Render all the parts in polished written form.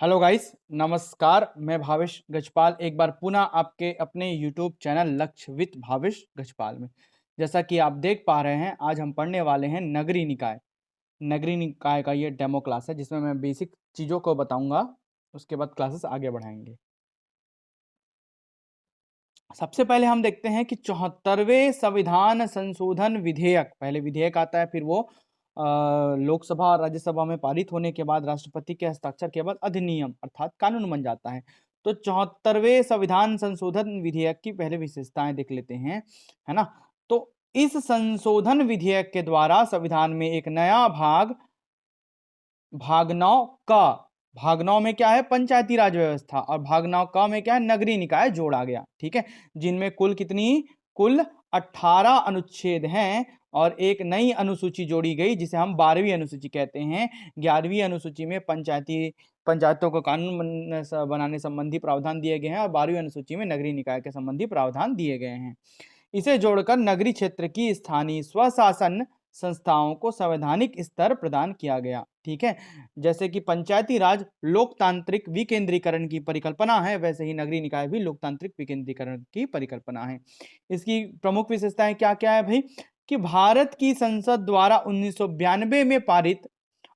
Hello guys, नमस्कार। मैं भावेश गजपाल एक बार पुनः आपके अपने यूट्यूब चैनल लक्ष्य विद भावेश गजपाल में। जैसा कि आप देख पा रहे हैं, आज हम पढ़ने वाले हैं नगरीय निकाय। नगरीय निकाय का ये डेमो क्लास है जिसमें मैं बेसिक चीज़ों को बताऊंगा, उसके बाद क्लासेस आगे बढ़ाएंगे। सबसे पहले हम देखते हैं कि 74वें संविधान संशोधन विधेयक, पहले विधेयक आता है, फिर वो लोकसभा और राज्यसभा में पारित होने के बाद राष्ट्रपति के हस्ताक्षर के बाद अधिनियम अर्थात कानून बन जाता है। तो 74वें संविधान संशोधन विधेयक की पहले विशेषताएं देख लेते हैं, है ना। तो इस संशोधन विधेयक के द्वारा संविधान में एक नया भाग 9 का, भाग 9 में क्या है, पंचायती राज व्यवस्था, और भाग 9 का में क्या है, नगरीय निकाय जोड़ा गया। ठीक है, जिनमें कुल 18 अनुच्छेद हैं और एक नई अनुसूची जोड़ी गई जिसे हम 12वीं अनुसूची कहते हैं। 11वीं अनुसूची में पंचायतों को कानून बनाने संबंधी प्रावधान दिए गए हैं और 12वीं अनुसूची में नगरीय निकाय के संबंधी प्रावधान दिए गए हैं। इसे जोड़कर नगरीय क्षेत्र की स्थानीय स्वशासन संस्थाओं को संवैधानिक स्तर प्रदान किया गया। ठीक है, जैसे कि पंचायती राज लोकतांत्रिक विकेंद्रीकरण की परिकल्पना है, वैसे ही नगरीय निकाय भी लोकतांत्रिक विकेंद्रीकरण की परिकल्पना है। इसकी प्रमुख विशेषताएं क्या क्या है भाई, कि भारत की संसद द्वारा 1992 में पारित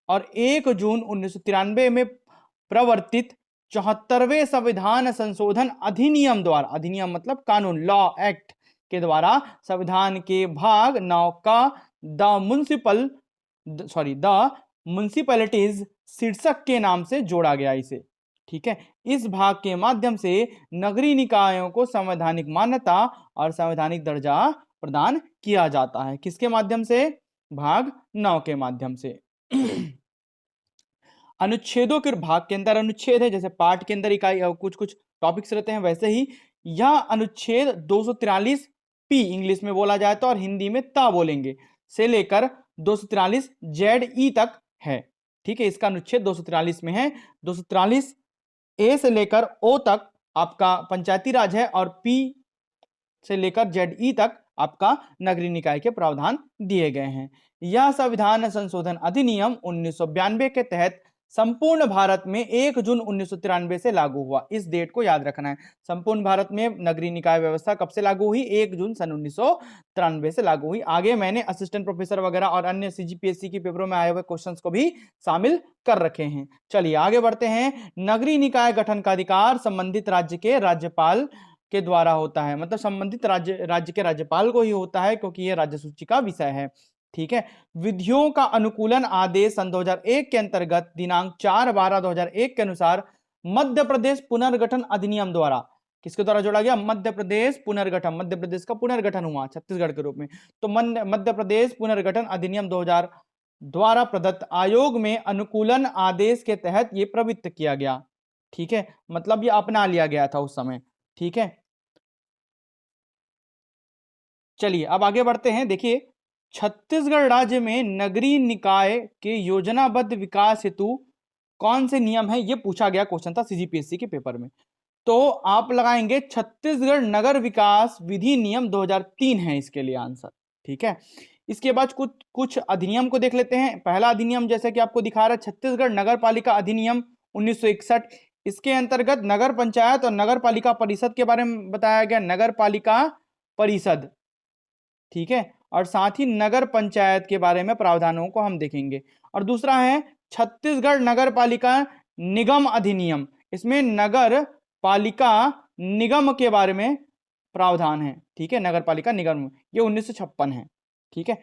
और 1 जून 1993 में प्रवर्तित 74वें संविधान संशोधन अधिनियम द्वारा, अधिनियम मतलब कानून, लॉ एक्ट के द्वारा संविधान के भाग 9 का द म्युनिसिपैलिटीज शीर्षक के नाम से जोड़ा गया इसे। ठीक है, इस भाग के माध्यम से नगरीय निकायों को संवैधानिक मान्यता और संवैधानिक दर्जा प्रदान किया जाता है। किसके माध्यम से? भाग 9 के माध्यम से। अनुच्छेदों के भाग के अंदर अनुच्छेद है, जैसे पार्ट के अंदर इकाई कुछ कुछ टॉपिक्स रहते हैं, वैसे ही यह अनुच्छेद 243 पी इंग्लिश में बोला जाए तो, और हिंदी में ता बोलेंगे, से लेकर 243 जेड ई तक है। ठीक है, इसका अनुच्छेद 243 में है। 243 ए से लेकर ओ तक आपका पंचायती राज है और पी से लेकर जेड ई तक आपका नगरीय निकाय के प्रावधान दिए गए हैं। यह संविधान संशोधन अधिनियम 1992 के तहत संपूर्ण भारत में 1 जून 1993 से लागू हुआ। इस डेट को याद रखना है। संपूर्ण भारत में नगरीय निकाय व्यवस्था कब से लागू हुई? 1 जून सन 1993 से लागू हुई। आगे मैंने असिस्टेंट प्रोफेसर वगैरह और अन्य सीजीपीएससी के पेपरों में आए हुए क्वेश्चंस को भी शामिल कर रखे हैं। चलिए आगे बढ़ते हैं। नगरीय निकाय गठन का अधिकार संबंधित राज्य के राज्यपाल के द्वारा होता है, मतलब संबंधित राज्य के राज्यपाल को ही होता है, क्योंकि यह राज्य सूची का विषय है। ठीक है, विधियों का अनुकूलन आदेश सन 2001 के अंतर्गत दिनांक 4/12/2001 के अनुसार मध्य प्रदेश पुनर्गठन अधिनियम द्वारा, किसके द्वारा जोड़ा गया? मध्य प्रदेश पुनर्गठन, मध्य प्रदेश का पुनर्गठन हुआ छत्तीसगढ़ के रूप में, तो मध्य प्रदेश पुनर्गठन अधिनियम 2000 द्वारा प्रदत्त आयोग में अनुकूलन आदेश के तहत यह प्रवृत्त किया गया। ठीक है, मतलब यह अपना लिया गया था उस समय। ठीक है, चलिए अब आगे बढ़ते हैं। देखिए, छत्तीसगढ़ राज्य में नगरीय निकाय के योजनाबद्ध विकास हेतु कौन से नियम है, यह पूछा गया क्वेश्चन था सीजीपीएससी के पेपर में। तो आप लगाएंगे छत्तीसगढ़ नगर विकास विधि नियम 2003 है इसके लिए आंसर। ठीक है, इसके बाद कुछ कुछ अधिनियम को देख लेते हैं। पहला अधिनियम जैसे कि आपको दिखा रहा है, छत्तीसगढ़ नगर पालिका अधिनियम 1961। इसके अंतर्गत नगर पंचायत और नगर पालिका परिषद के बारे में बताया गया, नगर पालिका परिषद। ठीक है, और साथ ही नगर पंचायत के बारे में प्रावधानों को हम देखेंगे। और दूसरा है छत्तीसगढ़ नगर पालिका निगम अधिनियम। इसमें नगर पालिका निगम के बारे में प्रावधान है। ठीक है, नगर पालिका निगम, ये 1956 है। ठीक है,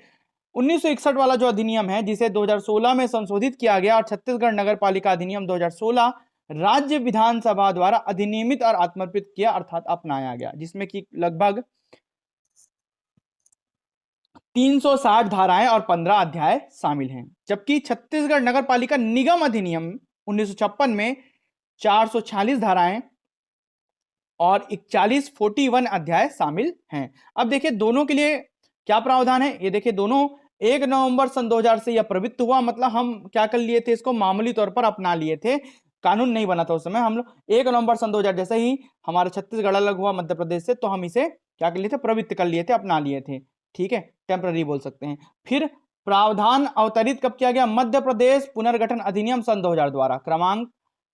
1961 वाला जो अधिनियम है जिसे 2016 में संशोधित किया गया, और छत्तीसगढ़ नगर पालिका अधिनियम 2016 राज्य विधानसभा द्वारा अधिनियमित और आत्मर्पित किया अर्थात अपनाया गया, जिसमें कि लगभग 360 धाराएं और 15 अध्याय शामिल हैं। जबकि छत्तीसगढ़ नगर पालिका निगम अधिनियम 1956 में 446 धाराएं और 41 अध्याय शामिल हैं। अब देखिए दोनों के लिए क्या प्रावधान है, ये देखिए दोनों 1 नवंबर सन 2000 से यह प्रवृत्त हुआ, मतलब हम क्या कर लिए थे, इसको मामूली तौर पर अपना लिए थे, कानून नहीं बना था उस समय। हम लोग 1 नवंबर सन 2000 जैसे ही हमारा छत्तीसगढ़ अलग हुआ मध्य प्रदेश से, तो हम इसे क्या कर लिए थे, प्रवृत्त कर लिए थे, अपना लिए थे। ठीक है, टेम्पररी बोल सकते हैं। फिर प्रावधान अवतरित कब किया गया? मध्य प्रदेश पुनर्गठन अधिनियम सन 2000 द्वारा, क्रमांक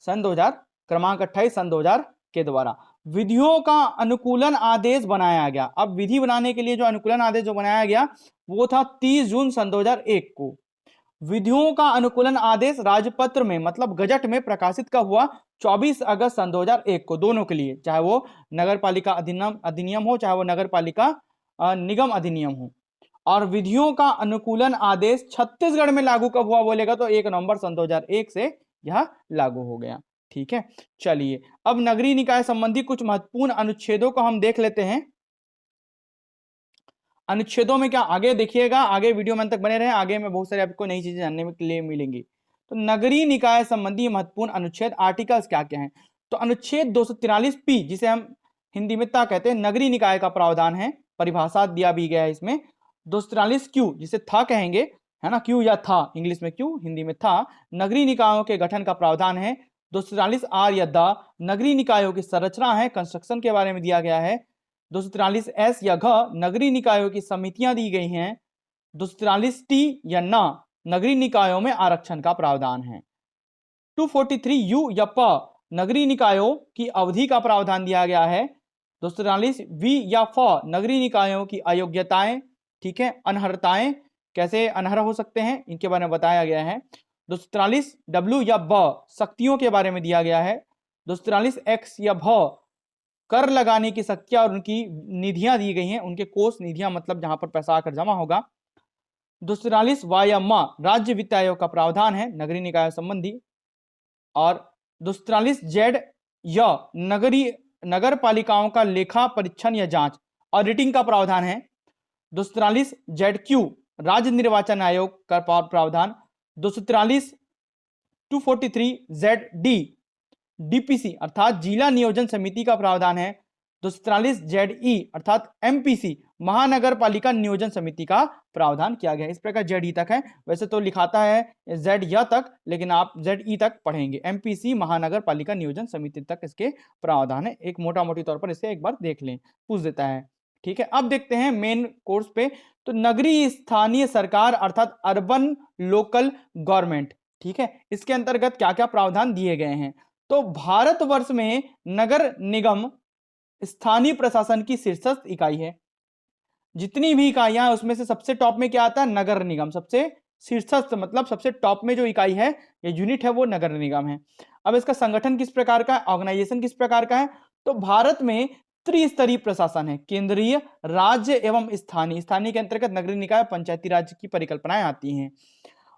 सन 2000, क्रमांक 28 सन 2000 के द्वारा विधियों का अनुकूलन आदेश बनाया गया। अब विधि बनाने के लिए जो अनुकूलन आदेश जो बनाया गया वो था 30 जून सन 2001 को। विधियों का अनुकूलन आदेश राजपत्र में मतलब गजट में प्रकाशित कब हुआ? 24 अगस्त सन 2001 को, दोनों के लिए, चाहे वो नगर पालिका अधिनियम हो, चाहे वो नगर पालिका निगम अधिनियम हो। और विधियों का अनुकूलन आदेश छत्तीसगढ़ में लागू कब हुआ बोलेगा तो 1 नवंबर सन 2001 से यह लागू हो गया। ठीक है, चलिए अब नगरीय निकाय संबंधी कुछ महत्वपूर्ण अनुच्छेदों को हम देख लेते हैं। अनुच्छेदों में क्या, आगे देखिएगा, आगे वीडियो में तक बने रहे, आगे में बहुत सारी आपको नई चीजें जानने के लिए मिलेंगी। तो नगरीय निकाय संबंधी महत्वपूर्ण अनुच्छेद आर्टिकल्स क्या क्या हैं? तो अनुच्छेद 243 जिसे हम हिंदी में ता कहते हैं, नगरीय निकाय का प्रावधान है, परिभाषा दिया भी गया है इसमें। 243 जिसे था कहेंगे, है ना, क्यू या था, इंग्लिश में क्यू, हिंदी में था, नगरीय निकायों के गठन का प्रावधान है। 243 या द नगरीय निकायों की संरचना है, कंस्ट्रक्शन के बारे में दिया गया है। 243 या घ नगरीय निकायों की समितियां दी गई हैं। 243 या न नगरीय निकायों में आरक्षण का प्रावधान है। 243 या प नगरीय निकायों की अवधि का प्रावधान दिया गया है। 243 या फ नगरीय निकायों की अयोग्यताएं, ठीक है, अनर्हताएं, कैसे अनर्ह हो सकते हैं इनके बारे में बताया गया है। 243 या ब शक्तियों के बारे में दिया गया है। 243 या भ कर लगाने की शक्तियां और उनकी निधियां दी गई हैं, उनके कोष निधियां मतलब जहां पर पैसा आकर जमा होगा। 243 या म राज्य वित्त आयोग का प्रावधान है नगरीय निकाय संबंधी। और 243 या नगर पालिकाओं का लेखा परीक्षण या जांच ऑडिटिंग का प्रावधान है। 243 राज्य निर्वाचन आयोग का प्रावधान। 243 डीपीसी अर्थात जिला नियोजन समिति का प्रावधान है। 243 अर्थात एमपीसी महानगर पालिका नियोजन समिति का प्रावधान किया गया है। इस प्रकार जेड तक है, वैसे तो लिखाता है जेड या तक, लेकिन आप जेड तक पढ़ेंगे। एमपीसी महानगर पालिका नियोजन समिति तक इसके प्रावधान है। एक मोटा मोटी तौर पर इसे एक बार देख लें, पूछ देता है। ठीक है, अब देखते हैं मेन कोर्स पे। तो नगरीय स्थानीय सरकार अर्थात अर्बन लोकल गवर्नमेंट, ठीक है, इसके अंतर्गत क्या क्या प्रावधान दिए गए हैं? तो भारतवर्ष में नगर निगम स्थानीय प्रशासन की शीर्षस्थ इकाई है। जितनी भी इकाइयां हैं उसमें से सबसे टॉप में क्या आता है? नगर निगम। सबसे शीर्षस्थ मतलब सबसे टॉप में जो इकाई है या यूनिट है वो नगर निगम है। अब इसका संगठन किस प्रकार का है, ऑर्गेनाइजेशन किस प्रकार का है? तो भारत में त्रिस्तरीय प्रशासन है, केंद्रीय, राज्य एवं स्थानीय। स्थानीय के अंतर्गत नगरीय निकाय, पंचायती राज की परिकल्पनाएं आती हैं।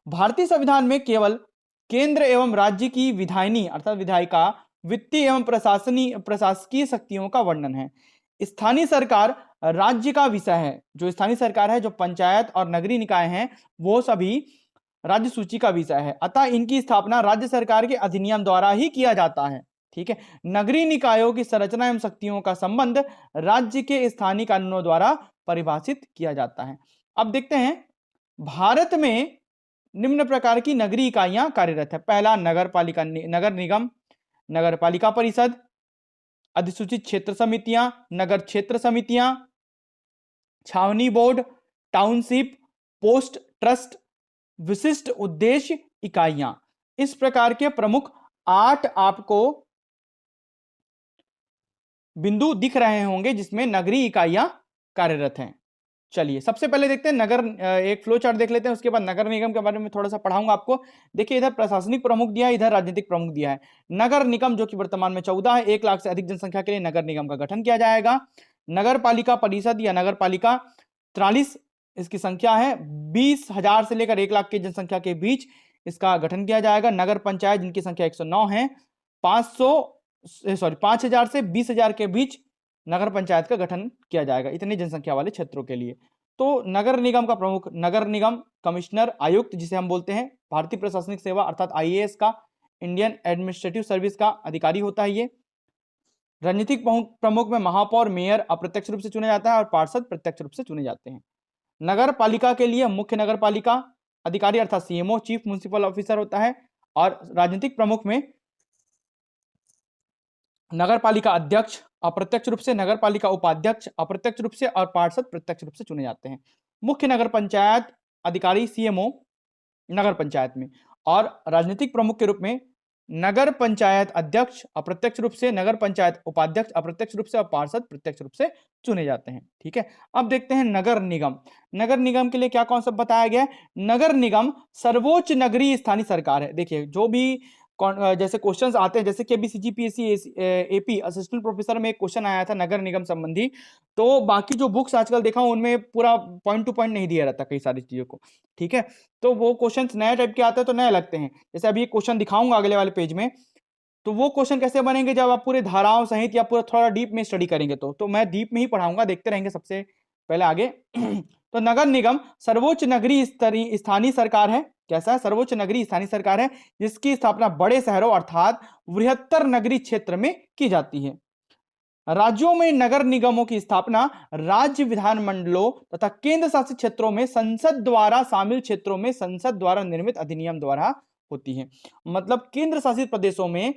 भारतीय संविधान में केवल केंद्र एवं राज्य की विधायिनी अर्थात विधायिका, वित्तीय एवं प्रशासकीय शक्तियों का वर्णन है। स्थानीय सरकार राज्य का विषय है। जो स्थानीय सरकार है, जो पंचायत और नगरीय निकाय हैं, वो सभी राज्य सूची का विषय है। अतः इनकी स्थापना राज्य सरकार के अधिनियम द्वारा ही किया जाता है। ठीक है, नगरीय निकायों की संरचना एवं शक्तियों का संबंध राज्य के स्थानीय कानूनों द्वारा परिभाषित किया जाता है। अब देखते हैं भारत में निम्न प्रकार की नगरीय इकाइयां कार्यरत है। पहला नगर निगम, नगर पालिका परिषद, अधिसूचित क्षेत्र समितियां, नगर क्षेत्र समितियां, छावनी बोर्ड, टाउनशिप, पोस्ट ट्रस्ट, विशिष्ट उद्देश्य इकाइयां। इस प्रकार के प्रमुख 8 आपको बिंदु दिख रहे होंगे जिसमें नगरीय इकाइयां कार्यरत हैं। चलिए सबसे पहले देखते हैं नगर, एक फ्लो चार्ट देख लेते हैं, उसके बाद नगर निगम के बारे में थोड़ा सा पढ़ाऊंगा आपको। देखिए इधर प्रशासनिक प्रमुख दिया है, इधर राजनीतिक प्रमुख दिया है। नगर निगम जो कि वर्तमान में 14 है, 1 लाख से अधिक जनसंख्या के लिए नगर निगम का गठन किया जाएगा। नगर पालिका परिषद या नगर पालिका 43 इसकी संख्या है, 20,000 से लेकर 1 लाख की जनसंख्या के बीच इसका गठन किया जाएगा। नगर पंचायत जिनकी संख्या 109 है, 5,000 से 20,000 के बीच नगर पंचायत का गठन किया जाएगा, इतनी जनसंख्या वाले क्षेत्रों के लिए। तो नगर निगम का प्रमुख नगर निगम कमिश्नर आयुक्त जिसे हम बोलते हैं, भारतीय प्रशासनिक सेवा अर्थात आईएएस का, इंडियन एडमिनिस्ट्रेटिव सर्विस का अधिकारी होता है ये। राजनीतिक प्रमुख में महापौर, मेयर अप्रत्यक्ष रूप से चुना जाता है और पार्षद प्रत्यक्ष रूप से चुने जाते हैं। नगर पालिका के लिए मुख्य नगर पालिका अधिकारी अर्थात सीएमओ, चीफ म्युनिसिपल ऑफिसर होता है। और राजनीतिक प्रमुख में नगर पालिका अध्यक्ष अप्रत्यक्ष रूप से, नगर पालिका उपाध्यक्ष अप्रत्यक्ष रूप से और पार्षद प्रत्यक्ष रूप से चुने जाते हैं। मुख्य नगर पंचायत अधिकारी सीएमओ नगर पंचायत में। और राजनीतिक प्रमुख के रूप में नगर पंचायत अध्यक्ष अप्रत्यक्ष रूप से, नगर पंचायत उपाध्यक्ष अप्रत्यक्ष रूप से और पार्षद प्रत्यक्ष रूप से चुने जाते हैं। ठीक है, अब देखते हैं नगर निगम। नगर निगम के लिए क्या कॉन्सेप्ट बताया गया है? नगर निगम सर्वोच्च नगरीय स्थानीय सरकार है। देखिए जो भी जैसे क्वेश्चंस आते हैं, जैसे कि अभी सीजीपीएससी एपी असिस्टेंट प्रोफेसर में एक क्वेश्चन आया था नगर निगम संबंधी, तो बाकी जो बुक्स आजकल देखा हूं उनमें पूरा पॉइंट टू पॉइंट नहीं दिया रहता कई सारी चीजों को। ठीक है, तो वो क्वेश्चंस नए टाइप के आते हैं तो नए लगते हैं। जैसे अभी एक क्वेश्चन दिखाऊंगा अगले वाले पेज में, तो वो क्वेश्चन कैसे बनेंगे जब आप पूरे धाराओं सहित या पूरा थोड़ा डीप में स्टडी करेंगे। तो मैं डीप में ही पढ़ाऊंगा, देखते रहेंगे सबसे पहले आगे। तो नगर निगम सर्वोच्च नगरीय स्थानीय सरकार है। कैसा है? सर्वोच्च नगरीय स्थानीय सरकार है जिसकी स्थापना बड़े शहरों अर्थात बृहत्तर नगरीय क्षेत्र में की जाती है। राज्यों में नगर निगमों की स्थापना राज्य विधानमंडलों तथा केंद्र शासित क्षेत्रों में संसद द्वारा शामिल क्षेत्रों में संसद द्वारा निर्मित अधिनियम द्वारा होती है। मतलब केंद्र शासित प्रदेशों में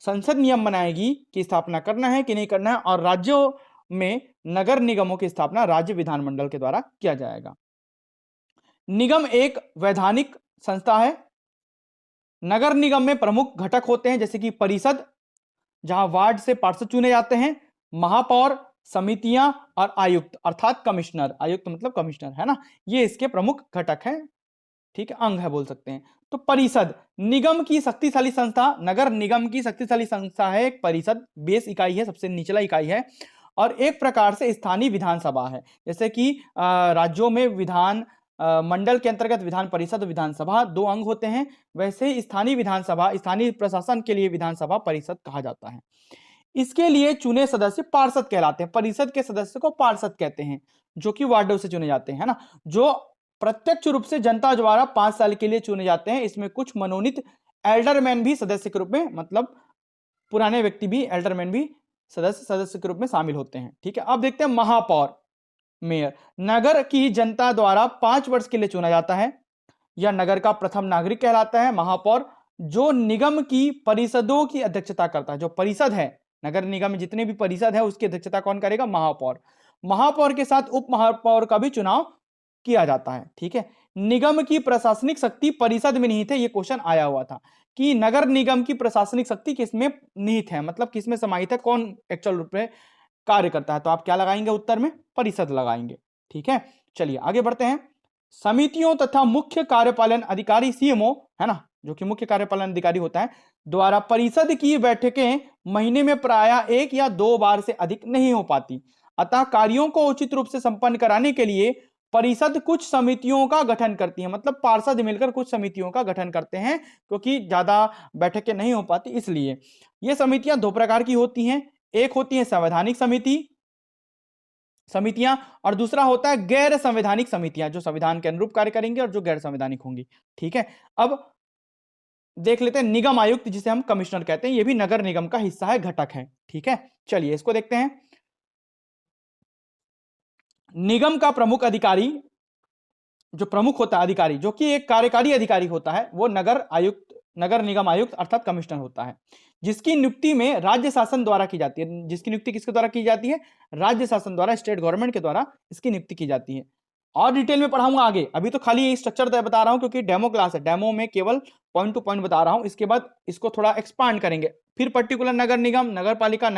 संसद नियम बनाएगी कि स्थापना करना है कि नहीं करना है, और राज्यों में नगर निगमों की स्थापना राज्य विधानमंडल के द्वारा किया जाएगा। निगम एक वैधानिक संस्था है। नगर निगम में प्रमुख घटक होते हैं जैसे कि परिषद, जहां वार्ड से पार्षद चुने जाते हैं, महापौर, समितियां और आयुक्त अर्थात कमिश्नर। आयुक्त मतलब कमिश्नर है ना, ये इसके प्रमुख घटक हैं। ठीक है, अंग है बोल सकते हैं। तो परिषद निगम की शक्तिशाली संस्था, नगर निगम की शक्तिशाली संस्था है एक परिषद, बेस इकाई है, सबसे निचला इकाई है, और एक प्रकार से स्थानीय विधानसभा है। जैसे कि राज्यों में विधान मंडल के अंतर्गत विधान परिषद, विधानसभा दो अंग होते हैं, वैसे ही स्थानीय विधानसभा, स्थानीय प्रशासन के लिए विधानसभा परिषद कहा जाता है। इसके लिए चुने सदस्य पार्षद कहलाते हैं। परिषद के सदस्य को पार्षद कहते हैं, जो कि वार्डों से चुने जाते हैं, है ना, जो प्रत्यक्ष रूप से जनता द्वारा 5 साल के लिए चुने जाते हैं। इसमें कुछ मनोनीत एल्डरमैन भी सदस्य के रूप में, मतलब पुराने व्यक्ति भी, एल्डरमैन भी सदस्य के रूप में शामिल होते हैं। ठीक है, अब देखते हैं महापौर, मेयर। नगर की जनता द्वारा 5 वर्ष के लिए चुना जाता है। यह नगर का प्रथम नागरिक कहलाता है। महापौर जो निगम की परिषदों की अध्यक्षता करता है, जो परिषद है नगर निगम में जितने भी परिषद है उसकी अध्यक्षता कौन करेगा? महापौर। महापौर के साथ उप महापौर का भी चुनाव किया जाता है। ठीक है, निगम की प्रशासनिक शक्ति परिषद में निहित है। यह क्वेश्चन आया हुआ था कि नगर निगम की प्रशासनिक शक्ति किसमें निहित है, मतलब किसमें समाहित है, कौन एक्चुअल रूप में कार्य करता है। तो आप क्या लगाएंगे उत्तर में? परिषद लगाएंगे। ठीक है, चलिए आगे बढ़ते हैं। समितियों तथा मुख्य कार्यपालन अधिकारी सीएमओ है ना, जो कि मुख्य कार्यपालन अधिकारी होता है, द्वारा परिषद की बैठकें महीने में प्रायः 1 या 2 बार से अधिक नहीं हो पाती। अतः कार्यों को उचित रूप से संपन्न कराने के लिए परिषद कुछ समितियों का गठन करती है। मतलब पार्षद मिलकर कुछ समितियों का गठन करते हैं, क्योंकि ज्यादा बैठकें नहीं हो पाती इसलिए। ये समितियां 2 प्रकार की होती हैं, एक होती है संवैधानिक समितियां, और दूसरा होता है गैर संवैधानिक समितियां, जो संविधान के अनुरूप कार्य करेंगे और जो गैर संवैधानिक होंगी। ठीक है, अब देख लेते हैं निगम आयुक्त, जिसे हम कमिश्नर कहते हैं, यह भी नगर निगम का हिस्सा है, घटक है। ठीक है, चलिए इसको देखते हैं। निगम का प्रमुख अधिकारी, जो प्रमुख होता है अधिकारी, जो कि एक कार्यकारी अधिकारी होता है, वो नगर निगम आयुक्त अर्थात कमिश्नर होता है, जिसकी नियुक्ति में राज्य शासन द्वारा की जाती है। जिसकी नियुक्ति किसके द्वारा की जाती है? राज्य शासन द्वारा, स्टेट गवर्नमेंट के द्वारा इसकी नियुक्ति की जाती है। और डिटेल में पढ़ाऊंगा आगे, अभी तो खाली स्ट्रक्चर बता रहा हूं क्योंकि डेमो क्लास है, डेमो में केवल पॉइंट टू पॉइंट बता रहा हूं। इसके बाद इसको थोड़ा एक्सपांड करेंगे, फिर पर्टिकुलर नगर निगम, नगर पालिका,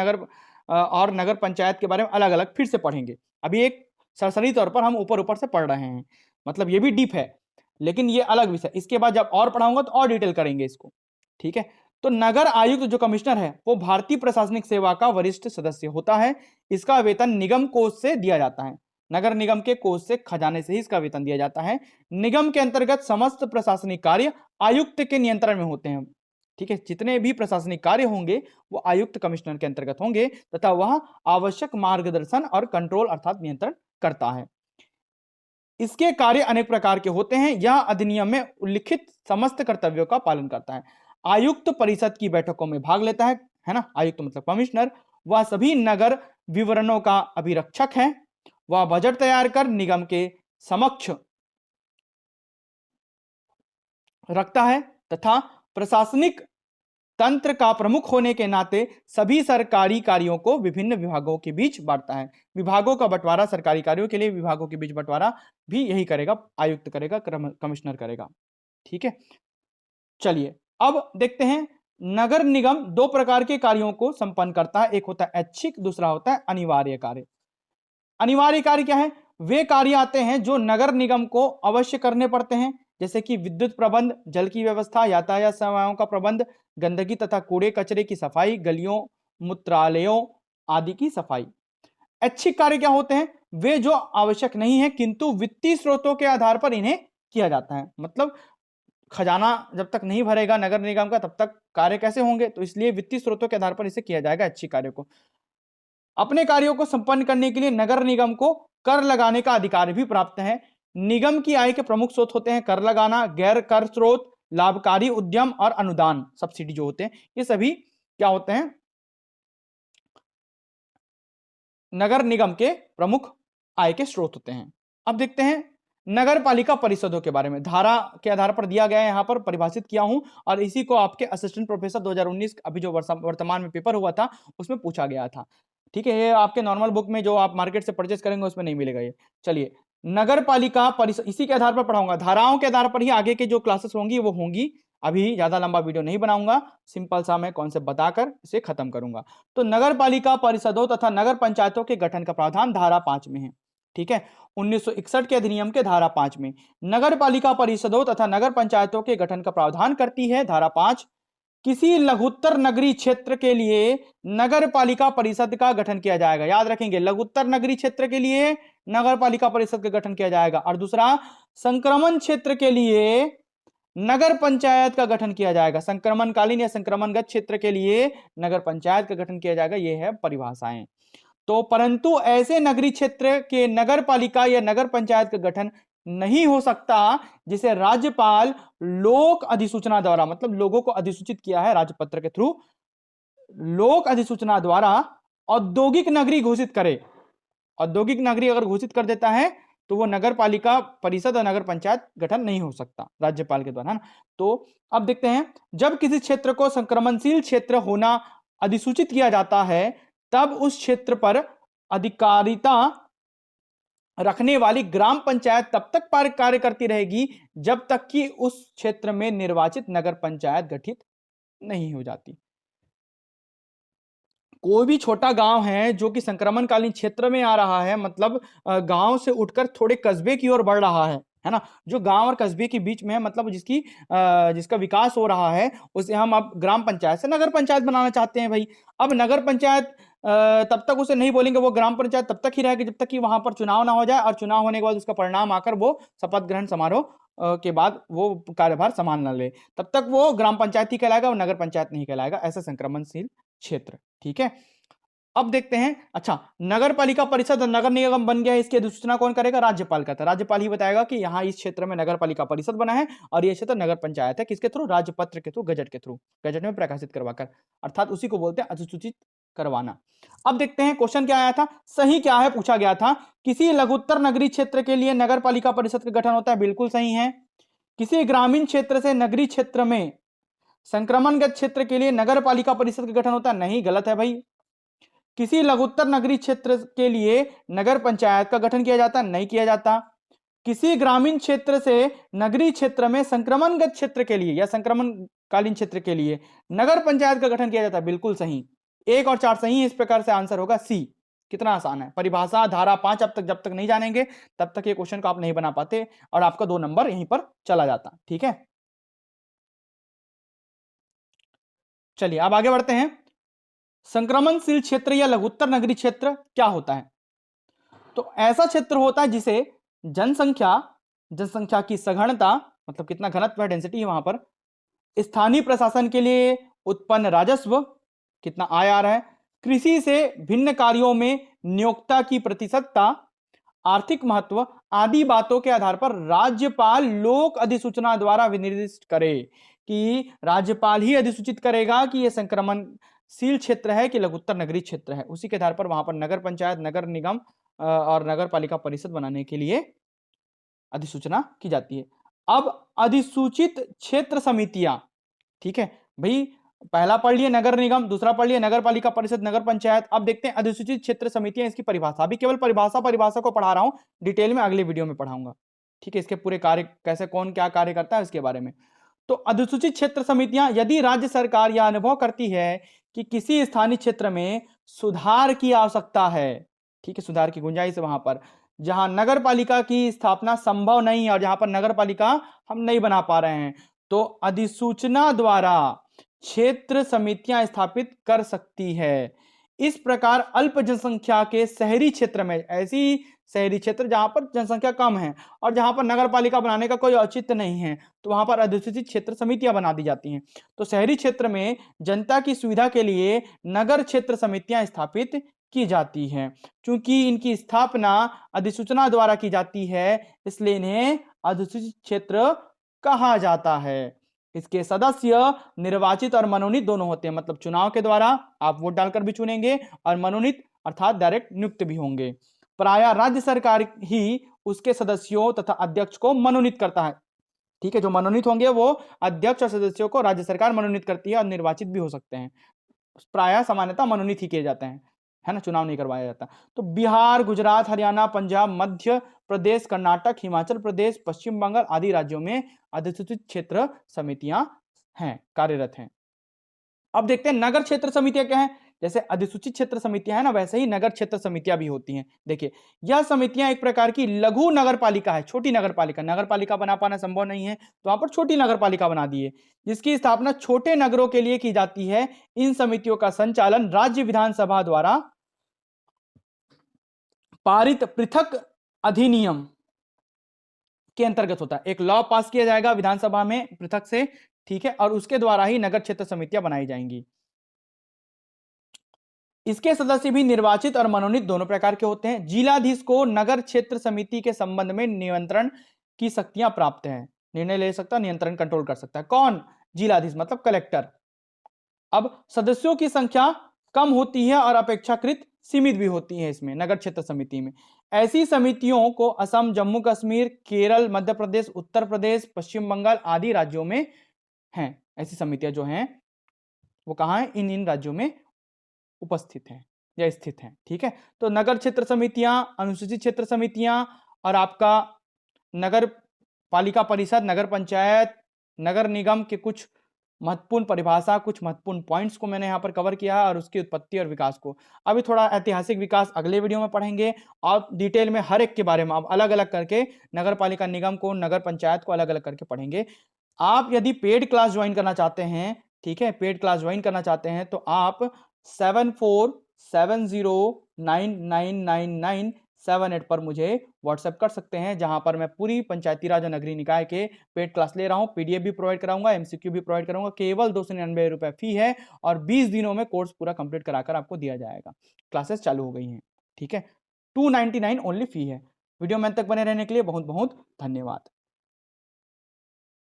और नगर पंचायत के बारे में अलग अलग फिर से पढ़ेंगे। अभी एक सरसरी तौर पर हम ऊपर ऊपर से पढ़ रहे हैं, मतलब ये भी डीप है, लेकिन ये अलग विषय। इसके बाद जब और पढ़ाऊंगा तो और डिटेल करेंगे इसको। ठीक है, तो नगर आयुक्त जो कमिश्नर है वो भारतीय प्रशासनिक सेवा का वरिष्ठ सदस्य होता है। इसका वेतन निगम कोष से दिया जाता है, नगर निगम के कोष से, खजाने से ही इसका वेतन दिया जाता है। निगम के अंतर्गत समस्त प्रशासनिक कार्य आयुक्त के नियंत्रण में होते हैं। ठीक है, जितने भी प्रशासनिक कार्य होंगे वो आयुक्त कमिश्नर के अंतर्गत होंगे, तथा वह आवश्यक मार्गदर्शन और कंट्रोल अर्थात नियंत्रण करता है। इसके कार्य अनेक प्रकार के होते हैं। यह अधिनियम में उल्लिखित समस्त कर्तव्यों का पालन करता है। आयुक्त परिषद की बैठकों में भाग लेता है ना, आयुक्त मतलब कमिश्नर। वह सभी नगर विवरणों का अभिरक्षक है। वह बजट तैयार कर निगम के समक्ष रखता है तथा प्रशासनिक तंत्र का प्रमुख होने के नाते सभी सरकारी कार्यों को विभिन्न विभागों के बीच बांटता है। विभागों का बंटवारा, सरकारी कार्यों के लिए विभागों के बीच बंटवारा भी यही करेगा, आयुक्त करेगा, कमिश्नर करेगा। ठीक है, चलिए अब देखते हैं नगर निगम दो प्रकार के कार्यों को संपन्न करता है, एक होता है ऐच्छिक, दूसरा होता है अनिवार्य कार्य। अनिवार्य कार्य क्या है? वे कार्य आते हैं जो नगर निगम को अवश्य करने पड़ते हैं, जैसे कि विद्युत प्रबंध, जल की व्यवस्था, यातायात सेवाओं का प्रबंध, गंदगी तथा कूड़े कचरे की सफाई, गलियों मूत्रालयों आदि की सफाई। ऐच्छिक कार्य क्या होते हैं? वे जो आवश्यक नहीं है किंतु वित्तीय स्रोतों के आधार पर इन्हें किया जाता है। मतलब खजाना जब तक नहीं भरेगा नगर निगम का तब तक कार्य कैसे होंगे, तो इसलिए वित्तीय स्रोतों के आधार पर इसे किया जाएगा ऐच्छिक कार्य को। अपने कार्यों को संपन्न करने के लिए नगर निगम को कर लगाने का अधिकार भी प्राप्त है। निगम की आय के प्रमुख स्रोत होते हैं कर लगाना, गैर कर स्रोत, लाभकारी उद्यम और अनुदान, सब्सिडी जो होते हैं, ये सभी क्या होते हैं? नगर निगम के प्रमुख आय के स्रोत होते हैं। अब देखते हैं नगर पालिका परिषदों के बारे में। धारा के आधार पर दिया गया है, यहां पर परिभाषित किया हूं और इसी को आपके असिस्टेंट प्रोफेसर 2019 अभी जो वर्तमान में पेपर हुआ था उसमें पूछा गया था। ठीक है, ये आपके नॉर्मल बुक में जो आप मार्केट से परचेस करेंगे उसमें नहीं मिलेगा ये। चलिए, नगर पालिका परिषद इसी के आधार पर पढ़ाऊंगा, धाराओं के आधार पर ही आगे के जो क्लासेस होंगी वो होंगी। अभी ज्यादा लंबा वीडियो नहीं बनाऊंगा, सिंपल सा मैं कॉन्सेप्ट बताकर इसे खत्म करूंगा। तो नगर पालिका परिषदों तथा नगर पंचायतों के गठन का प्रावधान धारा 5 में है। ठीक है, 1961 के अधिनियम के धारा 5 में नगर पालिका परिषदों तथा नगर पंचायतों के गठन का प्रावधान करती है धारा 5। किसी लघुत्तर नगरीय क्षेत्र के लिए नगर पालिका परिषद का गठन किया जाएगा। याद रखेंगे, लघुत्तर नगरीय क्षेत्र के लिए नगर पालिका परिषद का गठन किया जाएगा। और दूसरा, संक्रमण क्षेत्र के लिए नगर पंचायत का गठन किया जाएगा। संक्रमणकालीन या संक्रमणगत क्षेत्र के लिए नगर पंचायत का गठन किया जाएगा। यह है परिभाषाएं। तो परंतु ऐसे नगरीय क्षेत्र के नगर पालिका या नगर पंचायत का गठन नहीं हो सकता जिसे राज्यपाल लोक अधिसूचना द्वारा, मतलब लोगों को अधिसूचित किया है राजपत्र के थ्रू, लोक अधिसूचना द्वारा औद्योगिक नगरी घोषित करे। औद्योगिक नगरी अगर घोषित कर देता है तो वो नगर पालिका परिषद और नगर पंचायत गठन नहीं हो सकता राज्यपाल के द्वारा, है ना। तो अब देखते हैं, जब किसी क्षेत्र को संक्रमणशील क्षेत्र होना अधिसूचित किया जाता है तब उस क्षेत्र पर अधिकारिता रखने वाली ग्राम पंचायत तब तक कार्य करती रहेगी जब तक कि उस क्षेत्र में निर्वाचित नगर पंचायत गठित नहीं हो जाती। कोई भी छोटा गांव है जो कि संक्रमणकालीन क्षेत्र में आ रहा है, मतलब गांव से उठकर थोड़े कस्बे की ओर बढ़ रहा है ना, जो गांव और कस्बे के बीच में है, मतलब जिसका विकास हो रहा है, उसे हम अब ग्राम पंचायत से नगर पंचायत बनाना चाहते हैं भाई। अब नगर पंचायत तब तक उसे नहीं बोलेंगे, वो ग्राम पंचायत तब तक ही रहेगी जब तक कि वहां पर चुनाव ना हो जाए, और चुनाव होने के बाद उसका परिणाम आकर वो शपथ ग्रहण समारोह के बाद वो कार्यभार संभाल न ले, तब तक वो ग्राम पंचायत ही कहलाएगा, वो नगर पंचायत नहीं कहलाएगा। ऐसा संक्रमणशील क्षेत्र। ठीक है, अब देखते हैं, अच्छा, नगर पालिका परिषद और नगर निगम बन गया, इसकी अधिसूचना कौन करेगा? राज्यपाल करता है। राज्यपाल ही बताएगा कि यहाँ इस क्षेत्र में नगर पालिका परिषद बना है और ये क्षेत्र नगर पंचायत है। किसके थ्रू? राजपत्र के थ्रू, गजट के थ्रू, गजट में प्रकाशित करवाकर, अर्थात उसी को बोलते हैं अधिसूचित करवाना। अब देखते हैं क्वेश्चन क्या आया था, सही क्या है पूछा गया था। किसी लघुत्तर नगरीय क्षेत्र के लिए नगर पालिका परिषद का गठन होता है, बिल्कुल सही है। किसी ग्रामीण क्षेत्र से नगरीय क्षेत्र में संक्रमणगत क्षेत्र के लिए नगर पालिका परिषद का गठन होता है, नहीं, गलत है भाई। किसी लघुत्तर नगरीय क्षेत्र के लिए नगर पंचायत का गठन किया जाता है, नहीं किया जाता। किसी ग्रामीण क्षेत्र से नगरीय क्षेत्र में संक्रमणगत क्षेत्र के लिए या संक्रमणकालीन क्षेत्र के लिए नगर पंचायत का गठन किया जाता है, बिल्कुल सही। 1 और 4 सही है, इस प्रकार से आंसर होगा सी। कितना आसान है, परिभाषा धारा 5 अब तक जब तक नहीं जानेंगे तब तक ये क्वेश्चन को आप नहीं बना पाते और आपका 2 नंबर यहीं पर चला जाता। ठीक है, चलिए अब आगे बढ़ते हैं। संक्रमणशील क्षेत्र या लघुत्तर नगरीय क्षेत्र क्या होता है? तो ऐसा क्षेत्र होता है जिसे जनसंख्या की सघनता, मतलब कितना घनत्व है, डेंसिटी है वहां पर, स्थानीय प्रशासन के लिए उत्पन्न राजस्व, कितना आय आ रहा है, कृषि से भिन्न कार्यों में नियोक्ता की प्रतिशतता, आर्थिक महत्व आदि बातों के आधार पर राज्यपाल लोक अधिसूचना द्वारा विनिर्दिष्ट करे, कि राज्यपाल ही अधिसूचित करेगा कि यह संक्रमणशील क्षेत्र है कि लघुत्तर नगरीय क्षेत्र है। उसी के आधार पर वहां पर नगर पंचायत, नगर निगम और नगर पालिका परिषद बनाने के लिए अधिसूचना की जाती है। अब अधिसूचित क्षेत्र समितियां, ठीक है भाई, पहला पढ़ लिए नगर निगम, दूसरा पढ़ लिए नगर पालिका परिषद, नगर पंचायत। अब देखते हैं अधिसूचित क्षेत्र समितियां, इसकी परिभाषा। अभी केवल परिभाषा को पढ़ा रहा हूं, डिटेल में अगले वीडियो में पढ़ाऊंगा। ठीक है, इसके पूरे कार्य कैसे, कौन क्या कार्य करता है इसके बारे में। तो अधिसूचित क्षेत्र समितियां यदि राज्य सरकार यह अनुभव करती है कि किसी स्थानीय क्षेत्र में सुधार की आवश्यकता है, ठीक है, सुधार की गुंजाइश है वहां पर, जहां नगर पालिका की स्थापना संभव नहीं है और जहां पर नगर पालिका हम नहीं बना पा रहे हैं, तो अधिसूचना द्वारा क्षेत्र समितियां स्थापित कर सकती है। इस प्रकार अल्प जनसंख्या के शहरी क्षेत्र में, ऐसी शहरी क्षेत्र जहां पर जनसंख्या कम है और जहां पर नगर पालिका बनाने का कोई औचित्य नहीं है, तो वहां पर अधिसूचित क्षेत्र समितियां बना दी जाती हैं। तो शहरी क्षेत्र में जनता की सुविधा के लिए नगर क्षेत्र समितियां स्थापित की जाती हैं। चूंकि इनकी स्थापना अधिसूचना द्वारा की जाती है, इसलिए इन्हें अधिसूचित क्षेत्र कहा जाता है। इसके सदस्य निर्वाचित और मनोनीत दोनों होते हैं, मतलब चुनाव के द्वारा आप वोट डालकर भी चुनेंगे और मनोनीत अर्थात डायरेक्ट नियुक्त भी होंगे। प्रायः राज्य सरकार ही उसके सदस्यों तथा अध्यक्ष को मनोनीत करता है, ठीक है, जो मनोनीत होंगे वो अध्यक्ष और सदस्यों को राज्य सरकार मनोनीत करती है और निर्वाचित भी हो सकते हैं। प्रायः सामान्यतः मनोनीत ही किए जाते हैं, है ना, चुनाव नहीं करवाया जाता। तो बिहार, गुजरात, हरियाणा, पंजाब, मध्य प्रदेश, कर्नाटक, हिमाचल प्रदेश, पश्चिम बंगाल आदि राज्यों में अधिसूचित क्षेत्र समितियां हैं, कार्यरत हैं। अब देखते हैं नगर क्षेत्र समितियां क्या हैं। जैसे अधिसूचित क्षेत्र समितियां हैं ना, वैसे ही नगर क्षेत्र समितियां भी होती हैं। देखिए, यह समितियां एक प्रकार की लघु नगर पालिका है, छोटी नगर पालिका। नगर पालिका बना पाना संभव नहीं है, तो वहां पर छोटी नगर पालिका बना दी है, जिसकी स्थापना छोटे नगरों के लिए की जाती है। इन समितियों का संचालन राज्य विधानसभा द्वारा पारित पृथक अधिनियम के अंतर्गत होता है। एक लॉ पास किया जाएगा विधानसभा में पृथक से, ठीक है, और उसके द्वारा ही नगर क्षेत्र समितियां बनाई जाएंगी। इसके सदस्य भी निर्वाचित और मनोनीत दोनों प्रकार के होते हैं। जिलाधीश को नगर क्षेत्र समिति के संबंध में नियंत्रण की शक्तियां प्राप्त हैं, निर्णय ले सकता है, नियंत्रण कंट्रोल कर सकता है। कौन? जिलाधीश मतलब कलेक्टर। अब सदस्यों की संख्या कम होती है और अपेक्षाकृत सीमित भी होती है इसमें, नगर क्षेत्र समिति में। ऐसी समितियों को असम, जम्मू कश्मीर, केरल, मध्य प्रदेश, उत्तर प्रदेश, पश्चिम बंगाल आदि राज्यों में हैं। ऐसी समितियां जो हैं वो कहां है? इन इन राज्यों में उपस्थित हैं या स्थित हैं, ठीक है। तो नगर क्षेत्र समितियां, अनुसूचित क्षेत्र समितियां और आपका नगर पालिका परिषद, नगर पंचायत, नगर निगम के कुछ महत्वपूर्ण परिभाषा, कुछ महत्वपूर्ण पॉइंट्स को मैंने यहां पर कवर किया है और उसकी उत्पत्ति और विकास को। अभी थोड़ा ऐतिहासिक विकास अगले वीडियो में पढ़ेंगे और डिटेल में हर एक के बारे में अब अलग अलग करके नगर पालिका निगम को, नगर पंचायत को अलग अलग करके पढ़ेंगे। आप यदि पेड क्लास ज्वाइन करना चाहते हैं, ठीक है, पेड क्लास ज्वाइन करना चाहते हैं तो आप 7470999978 पर मुझे व्हाट्सएप कर सकते हैं, जहां पर मैं पूरी पंचायती राज और नगरीय निकाय के पेड क्लास ले रहा हूं। पीडीएफ भी प्रोवाइड कराऊंगा, एमसीक्यू भी प्रोवाइड करूंगा। केवल 299 रुपए फी है और 20 दिनों में कोर्स पूरा कंप्लीट कराकर आपको दिया जाएगा। क्लासेस चालू हो गई हैं, ठीक है। 299 ओनली फी है। वीडियो में अंत तक बने रहने के लिए बहुत बहुत धन्यवाद।